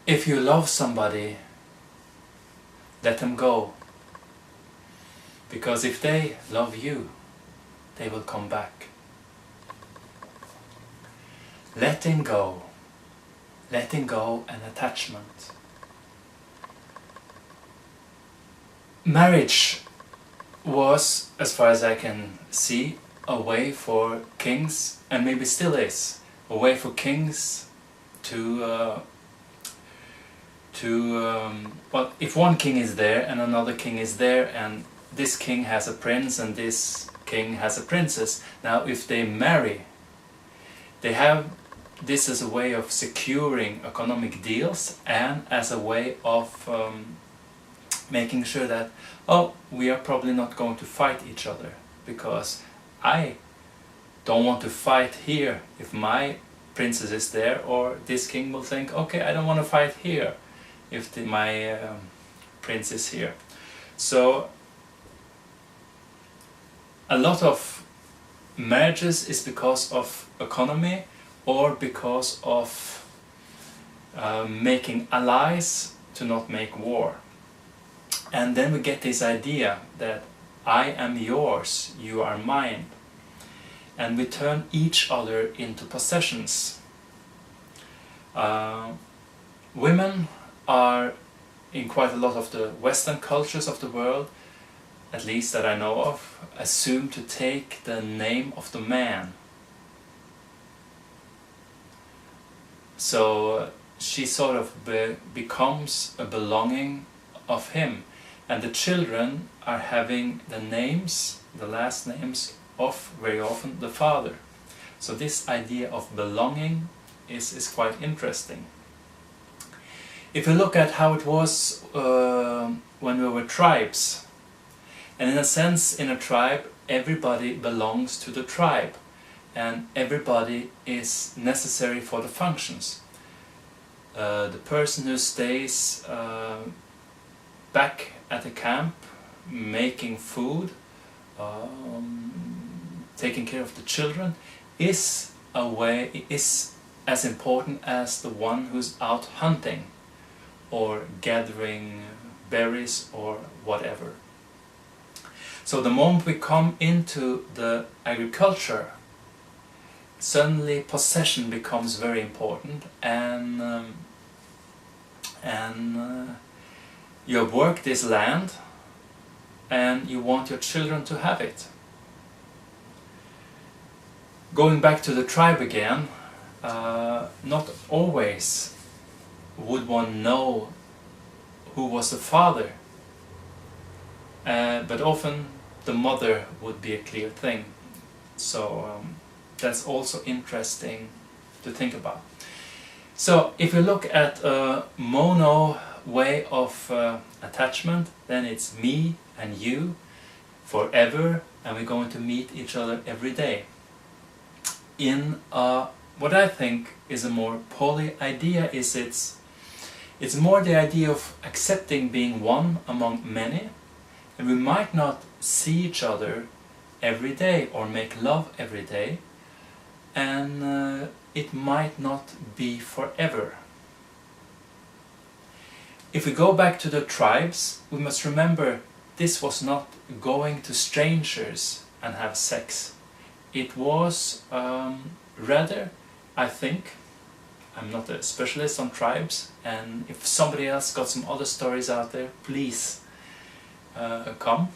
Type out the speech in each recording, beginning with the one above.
if you love somebody, let them go. Because if they love you, they will come back. Letting go and attachment. Marriage was, as far as I can see, a way for kings, and maybe still is, a way for kings to well, if one king is there and another king is there, and this king has a prince and this king has a princess, now if they marry, they have this as a way of securing economic deals and as a way of making sure that, oh, we are probably not going to fight each other, because I don't want to fight here if my princess is there, or this king will think, okay, I don't want to fight here if my prince is here. So a lot of marriages is because of economy, or because of making allies to not make war. And then we get this idea that I am yours, you are mine. And we turn each other into possessions. Women are, in quite a lot of the Western cultures of the world, at least that I know of, assumed to take the name of the man. So she sort of becomes a belonging of him, and the children are having the names, the last names of, very often, the father. So this idea of belonging is quite interesting. If you look at how it was when we were tribes, and in a sense, in a tribe, everybody belongs to the tribe, and everybody is necessary for the functions. The person who stays back at the camp, making food, taking care of the children, is as important as the one who's out hunting or gathering berries or whatever. So the moment we come into the agriculture, suddenly possession becomes very important, and you have worked this land and you want your children to have it. Going back to the tribe again, not always would one know who was the father, but often the mother would be a clear thing. So that's also interesting to think about. So if you look at a mono way of attachment, then it's me and you forever, and we're going to meet each other every day. In what I think is a more poly idea, is it's more the idea of accepting being one among many, and we might not see each other every day or make love every day, and it might not be forever. If we go back to the tribes, we must remember this was not going to strangers and have sex. It was rather, I think, I'm not a specialist on tribes, and if somebody else got some other stories out there, please come.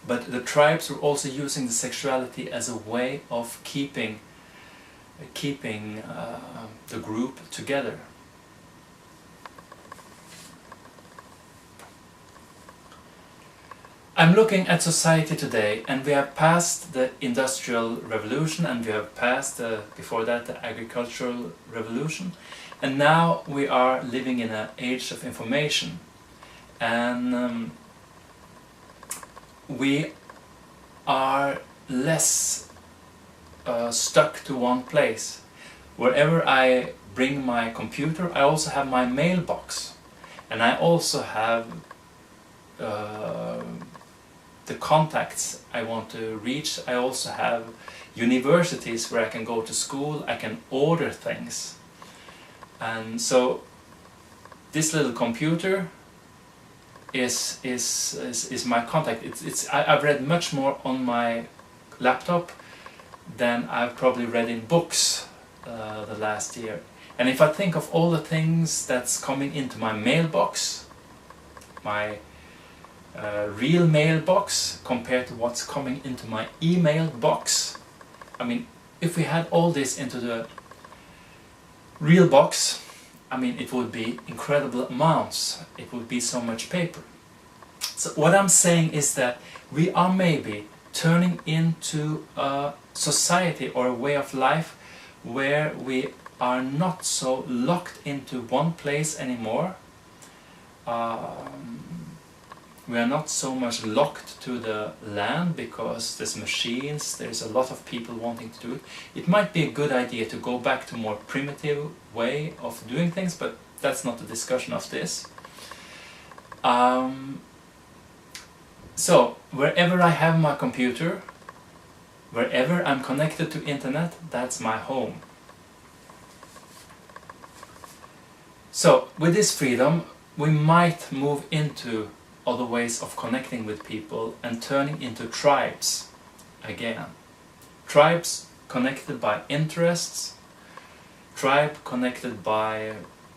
But the tribes were also using the sexuality as a way of keeping the group together. I'm looking at society today, and we have passed the Industrial Revolution, and we have passed, before that, the Agricultural Revolution, and now we are living in an age of information, and we are less stuck to one place. Wherever I bring my computer, I also have my mailbox, and I also have the contacts I want to reach. I also have universities where I can go to school, I can order things. And so this little computer is my contact. I've read much more on my laptop than I've probably read in books the last year. And if I think of all the things that's coming into my mailbox, my real mailbox compared to what's coming into my email box, I mean, if we had all this into the real box, I mean, it would be incredible amounts. It would be so much paper. So what I'm saying is that we are maybe turning into a society or a way of life where we are not so locked into one place anymore. We are not so much locked to the land because there's machines, there's a lot of people wanting to do it. It might be a good idea to go back to a more primitive way of doing things, but that's not the discussion of this. So, wherever I have my computer, wherever I'm connected to internet, that's my home. So, with this freedom, we might move into other ways of connecting with people and turning into tribes again. Tribes connected by interests, tribe connected by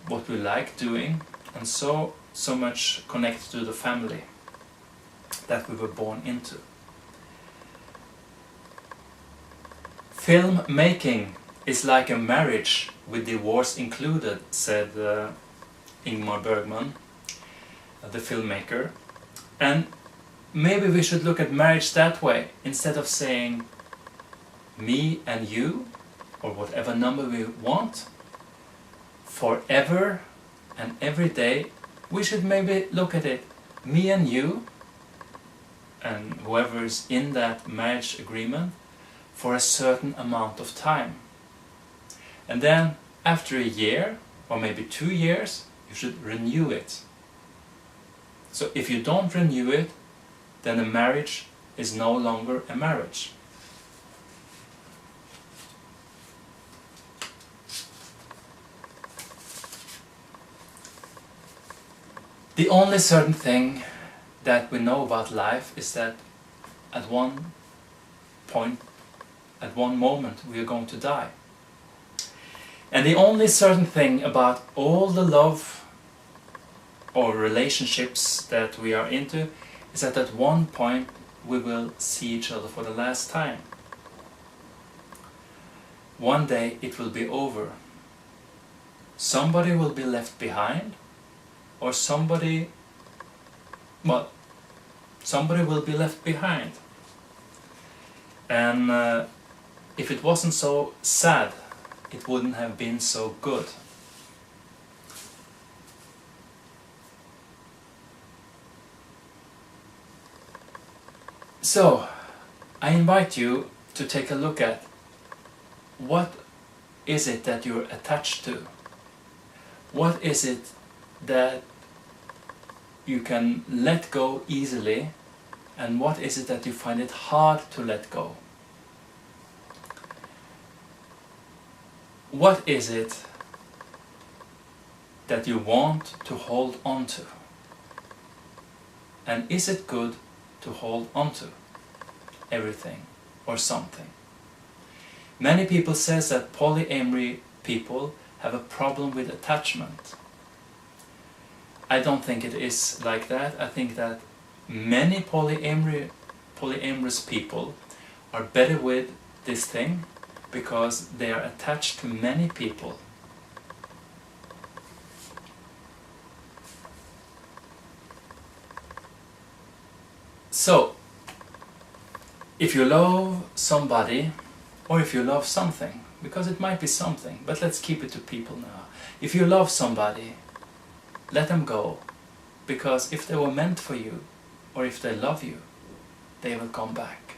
what we like doing, and so much connected to the family that we were born into. Film making is like a marriage with divorce included, said Ingmar Bergman, the filmmaker. And maybe we should look at marriage that way, instead of saying me and you, or whatever number we want, forever and every day. We should maybe look at it, me and you, and whoever is in that marriage agreement, for a certain amount of time. And then after a year, or maybe 2 years, you should renew it. So if you don't renew it, then a marriage is no longer a marriage. The only certain thing that we know about life is that at one point, at one moment, we are going to die. And the only certain thing about all the love or relationships that we are into is that at one point we will see each other for the last time. One day it will be over. Somebody will be left behind, or somebody will be left behind. And if it wasn't so sad, it wouldn't have been so good. So, I invite you to take a look at what is it that you're attached to? What is it that you can let go easily, and what is it that you find it hard to let go? What is it that you want to hold on to? And is it good to hold on to everything or something? Many people say that polyamory people have a problem with attachment. I don't think it is like that. I think that many polyamorous people are better with this thing because they are attached to many people. So, if you love somebody, or if you love something, because it might be something, but let's keep it to people now. If you love somebody, let them go, because if they were meant for you, or if they love you, they will come back.